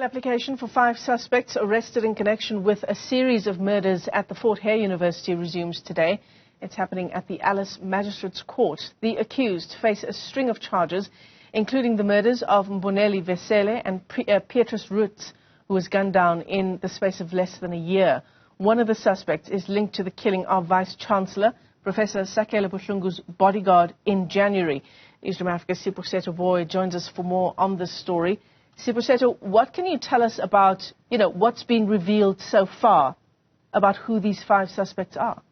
Bail application for 5 suspects arrested in connection with a series of murders at the Fort Hare University resumes today. It's happening at the Alice Magistrate's Court. The accused face a string of charges, including the murders of Mboneli, Vesele and Petrus, Roets, who was gunned down in the space of less than a year. One of the suspects is linked to the killing of Vice-chancellor Professor Sakhela Buhlungu's bodyguard in January. Newzroom Afrika's Siphosethu Booi joins us for more on this story. Siphosethu, what can you tell us about, what's been revealed so far about who these 5 suspects are?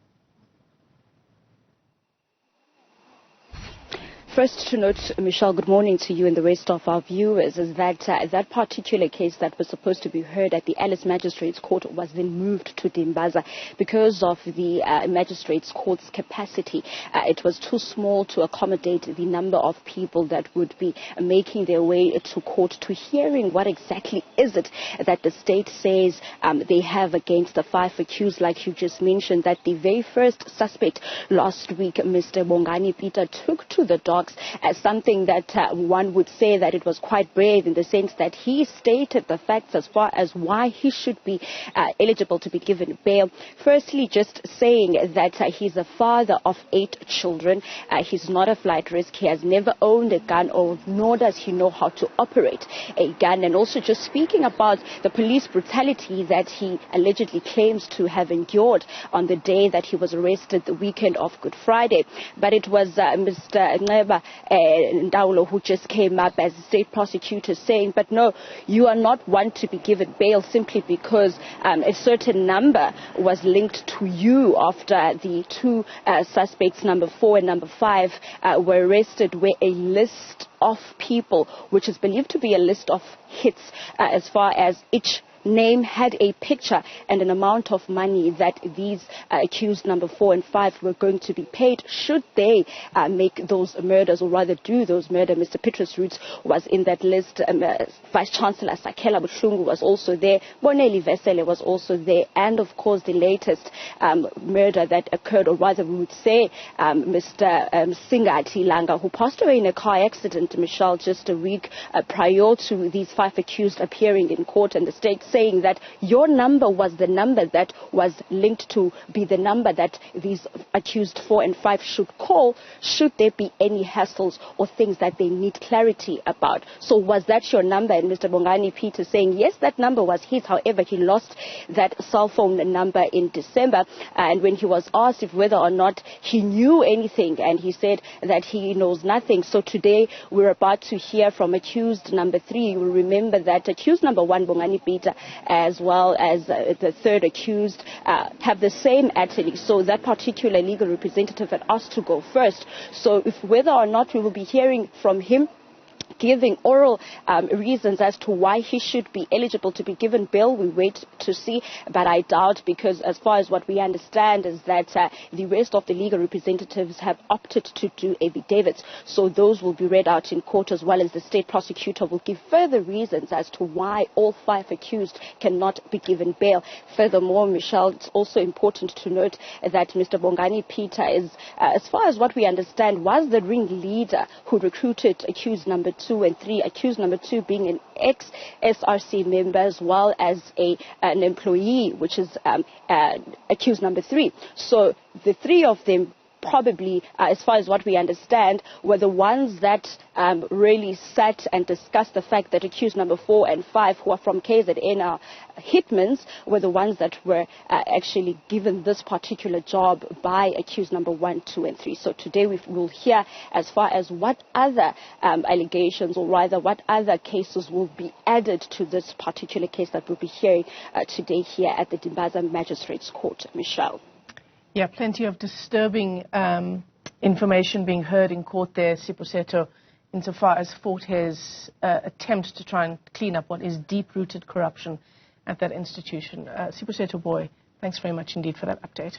First to note, Michelle, good morning to you and the rest of our viewers, is that that particular case that was supposed to be heard at the Alice Magistrate's Court was then moved to Dimbaza because of the Magistrate's Court's capacity. It was too small to accommodate the number of people that would be making their way to court to hearing what exactly is it that the state says they have against the 5 accused, like you just mentioned, that the very first suspect last week, Mr. Mboneli Peter, took to the dogs as something that one would say that it was quite brave, in the sense that he stated the facts as far as why he should be eligible to be given bail. Firstly, just saying that he's a father of 8 children. He's not a flight risk. He has never owned a gun, nor does he know how to operate a gun. And also just speaking about the police brutality that he allegedly claims to have endured on the day that he was arrested, the weekend of Good Friday. But it was Mr. Ndaulo who just came up as a state prosecutor saying, but no, you are not one to be given bail simply because a certain number was linked to you after the 2 suspects, number 4 and number 5, were arrested, where a list of people, which is believed to be a list of hits as far as each name had a picture and an amount of money that these accused number 4 and 5 were going to be paid should they make those murders, or rather do those murders. Mr. Petrus Roets was in that list. Vice-chancellor Sakhela Buhlungu was also there. Mboneli Vesele was also there. And of course the latest murder that occurred, or rather we would say Mr. Singati Langa, who passed away in a car accident, Michelle, just a week prior to these 5 accused appearing in court, and the state saying that your number was the number that was linked to be the number that these accused 4 and 5 should call should there be any hassles or things that they need clarity about. So was that your number? And Mr. Mboneli Peter saying yes, that number was his. However, he lost that cell phone number in December, and when he was asked if whether or not he knew anything, and he said that he knows nothing. So today we're about to hear from accused number 3. You will remember that accused number 1, Mboneli Peter, as well as the 3rd accused, have the same attorney. So that particular legal representative had asked to go first. So if whether or not we will be hearing from him giving oral reasons as to why he should be eligible to be given bail, we wait to see, but I doubt, because as far as what we understand is that the rest of the legal representatives have opted to do affidavits, so those will be read out in court, as well as the state prosecutor will give further reasons as to why all 5 accused cannot be given bail. Furthermore, Michelle, it's also important to note that Mr. Mboneli Peter is, as far as what we understand, was the ringleader who recruited accused number 2 and 3, accused number 2 being an ex-SRC member, as well as an employee, which is accused number 3. So the 3 of them probably, as far as what we understand, were the ones that really sat and discussed the fact that accused number 4 and 5, who are from KZN, are hitmans, were the ones that were actually given this particular job by accused number 1, 2 and 3. So today we will hear as far as what other allegations, or rather what other cases will be added to this particular case that we'll be hearing today here at the Dimbaza Magistrates Court. Michelle. Yeah, plenty of disturbing information being heard in court there, Siphosethu, insofar as Fort Hare's attempt to try and clean up what is deep-rooted corruption at that institution. Siphosethu Booi, thanks very much indeed for that update.